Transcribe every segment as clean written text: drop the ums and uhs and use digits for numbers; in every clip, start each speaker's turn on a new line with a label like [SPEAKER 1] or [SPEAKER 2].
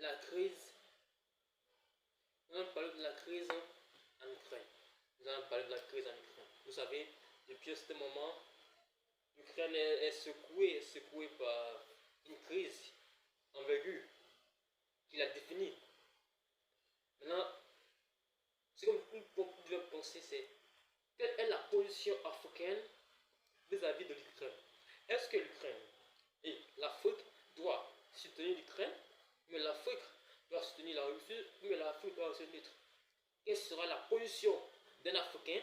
[SPEAKER 1] la crise, nous allons parler de la crise en Ukraine. Nous allons parler de la crise en Ukraine. Vous savez, depuis ce moment, l'Ukraine est secouée par une crise envergure qui l'a définie. Maintenant, ce que vous devez penser, c'est quelle est la position africaine vis-à-vis de l'Ukraine. Est-ce que l'Ukraine et l'Afrique doivent soutenir l'Ukraine, mais l'Afrique doit soutenir la Russie, mais l'Afrique doit se mettre? Quelle sera la position d'un Africain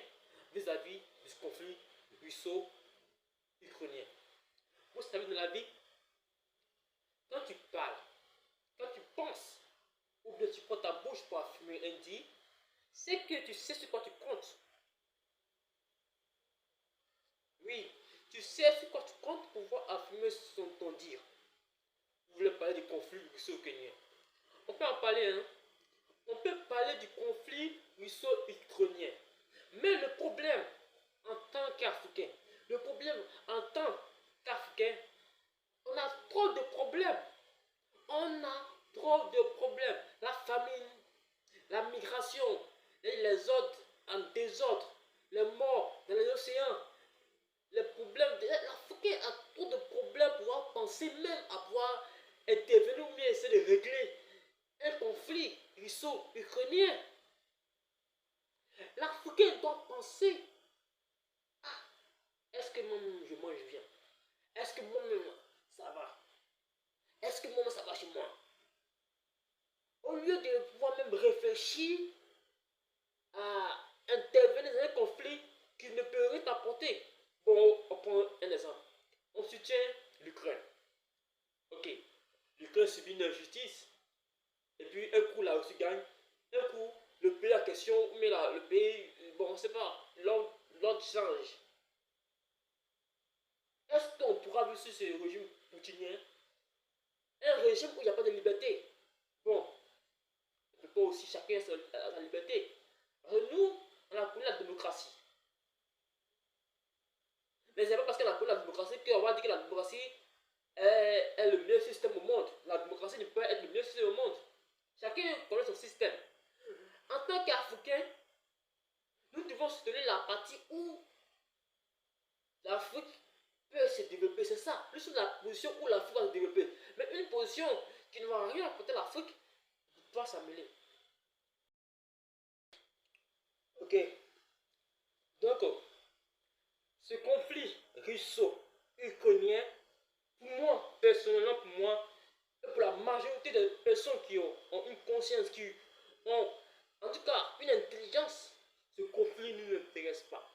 [SPEAKER 1] vis-à-vis du conflit russo-ukrainien? Vous savez, dans la vie, quand tu parles, quand tu penses, ou bien tu prends ta bouche pour affirmer un dit, c'est que tu sais sur quoi tu comptes. Oui, tu sais sur quoi tu comptes pour pouvoir affirmer ton dire. Vous voulez parler du conflit russo-ukrainien. On peut en parler, hein? On peut parler du conflit russo-ukrainien. Mais le problème, en tant qu'Africain, le problème en tant qu'Africain, on a trop de problèmes. On a trop de problèmes. La famine, la migration, les autres en désordre, les morts dans les océans, les problèmes. L'Africain a trop de problèmes pour pouvoir penser même à pouvoir intervenir ou bien essayer de régler un conflit russo-ukrainien. L'Africain doit penser, ah, est-ce que moi-même je mange bien? Est-ce que moi-même ça va? Est-ce que moi-même ça va chez moi? Au lieu de pouvoir même réfléchir à intervenir dans un conflit qui ne peut rien t'apporter. Bon, on prend un exemple. On soutient l'Ukraine. Ok. L'Ukraine subit une injustice. Et puis un coup là aussi gagne. Un coup, le pays en question, mais là, le pays, bon, on ne sait pas, l'ordre change. Est-ce qu'on pourra vivre sur ce régime poutinien? Un régime où il n'y a pas de liberté. Bon, on ne peut pas aussi chacun sa liberté. Parce que nous, on a connu la démocratie. Mais c'est pas parce qu'on a connu la démocratie qu'on va dire que la démocratie est le meilleur système au monde. La démocratie ne peut pas être le meilleur système au monde. Chacun connaît son système. En tant qu'Africains, nous devons soutenir la partie où l'Afrique peut se développer. C'est ça. Nous sommes dans la position où l'Afrique va se développer. Mais une position qui ne va rien apporter à l'Afrique doit s'améliorer. Ok. Donc, ce conflit russo-ukrainien, pour moi, personnellement, pour moi, et pour la majorité des personnes qui ont une conscience, qui ont en tout cas une intelligence, ce conflit ne nous intéresse pas.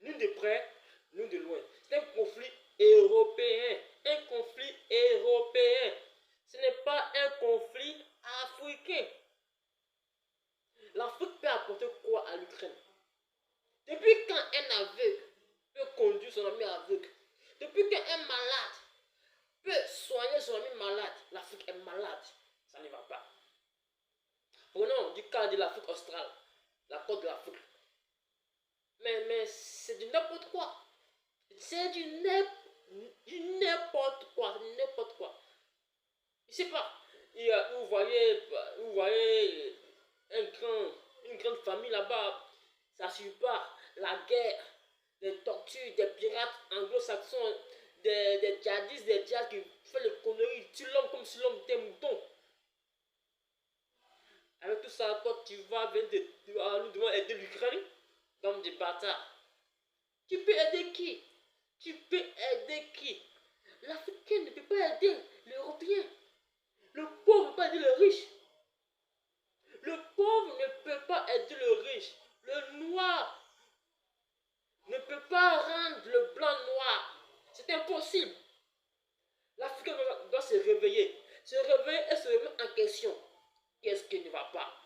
[SPEAKER 1] Ni de près, ni de loin. C'est un conflit européen. Un conflit européen. Ce n'est pas un conflit africain. L'Afrique peut apporter quoi à l'Ukraine? Depuis quand un aveugle peut conduire son ami aveugle? Depuis qu'un malade peut soigner son ami malade, l'Afrique est malade. Ça ne va pas. Prenons du cas de l'Afrique australe, la côte de l'Afrique. Mais c'est du n'importe quoi. C'est du n'importe quoi. N'importe quoi. Je sais pas. Vous voyez une grande famille là-bas. Ça ne suit pas. La guerre, des tortues, des pirates anglo-saxons, des djihadistes, des djihadistes qui font les conneries, ils tuent l'homme comme si l'homme était un mouton. Avec tout ça, toi, tu vas venir nous devons aider l'Ukraine comme des bâtards. Tu peux aider qui? Tu peux aider qui? L'Africain ne peut pas aider l'Européen. Le pauvre ne peut pas aider le riche. Le pauvre ne peut pas aider le riche. Le noir ne peut pas rendre le blanc noir. C'est impossible. L'Africain doit se réveiller. Se réveiller et se remettre en question. Qu'est-ce qui ne va pas?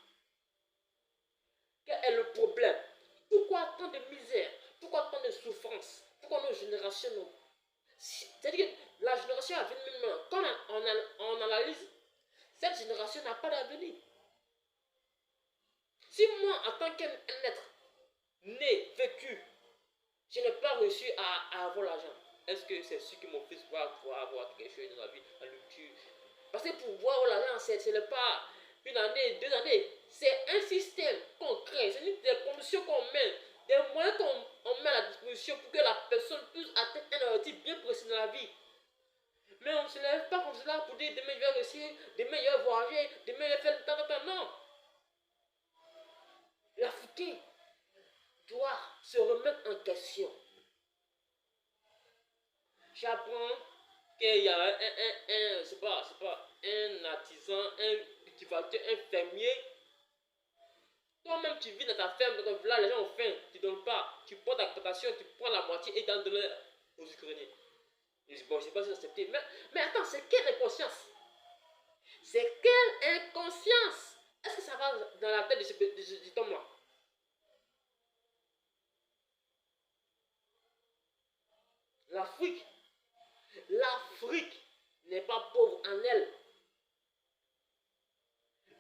[SPEAKER 1] Quel est le problème? Pourquoi tant de misère? Pourquoi tant de souffrance? Pourquoi nos générations n'ont... C'est-à-dire que la génération à venir, quand on analyse, cette génération n'a pas d'avenir. Si moi, en tant qu'un être né, vécu, je n'ai pas réussi à avoir l'argent, est-ce que c'est sûr que mon fils va pouvoir avoir quelque chose dans la vie, à le tuer? Parce que pour voir l'argent, ce n'est pas une année, 2 années. C'est un système qu'on crée, c'est des conditions qu'on met, des moyens qu'on met à la disposition pour que la personne puisse atteindre un objectif bien précis dans la vie. Mais on ne se lève pas comme cela pour dire demain je vais réussir, demain je vais voyager, demain je vais faire le non. L'Africain doit se remettre en question. J'apprends qu'il y a c'est pas, un artisan, un cultivateur, un fermier. Toi-même, tu vis dans ta ferme, dans ton village, les gens ont faim, tu ne donnes pas. Tu prends ta plantation, tu prends la moitié et tu en donnes aux Ukrainiens. Bon, je ne sais pas si c'est accepté. Mais attends, c'est quelle inconscience? C'est quelle inconscience? Est-ce que ça va dans la tête de cet homme-là? L'Afrique, l'Afrique n'est pas pauvre en elle.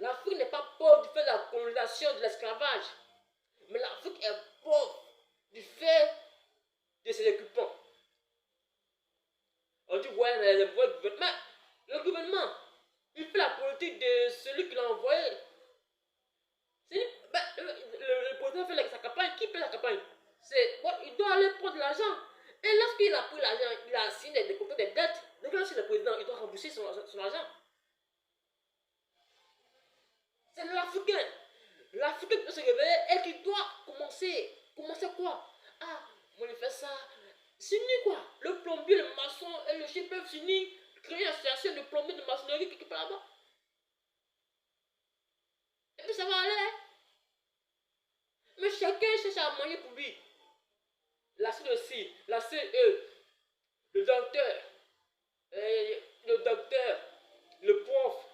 [SPEAKER 1] L'Afrique n'est pas pauvre du fait de la colonisation, de l'esclavage. Mais l'Afrique est pauvre du fait de ses occupants. On dit, ouais, mais le gouvernement, le gouvernement, il fait la politique de celui qui l'a envoyé. Ben, le président fait sa campagne, qui fait la campagne? Bon, il doit aller prendre l'argent. Et lorsqu'il a pris l'argent, il a signé des contrats de dettes. Donc lorsque le président, il doit rembourser son argent. C'est l'Africain. L'Africain qui doit se réveiller et qui doit commencer. Commencer quoi? Ah, moi je fais ça. Signer quoi? Le plombier, le maçon et le chef peuvent signer, créer une association de plombiers de maçonnerie quelque part là-bas. Et puis ça va aller. Mais chacun cherche à manger pour lui. La CEC, la CE, le docteur, le prof,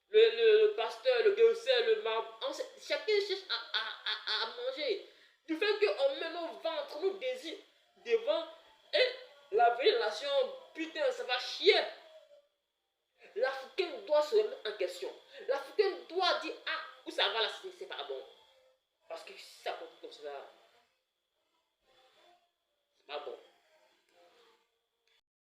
[SPEAKER 1] le pasteur, le guérisseur, le marbre. Chacun cherche à manger. Du fait qu'on met nos ventres, nos désirs devant et la vraie nation, putain, ça va chier. L'Africain doit se remettre en question. L'Africain doit dire, ah, où ça va là, c'est pas bon. Parce que si ça continue comme cela, c'est pas bon.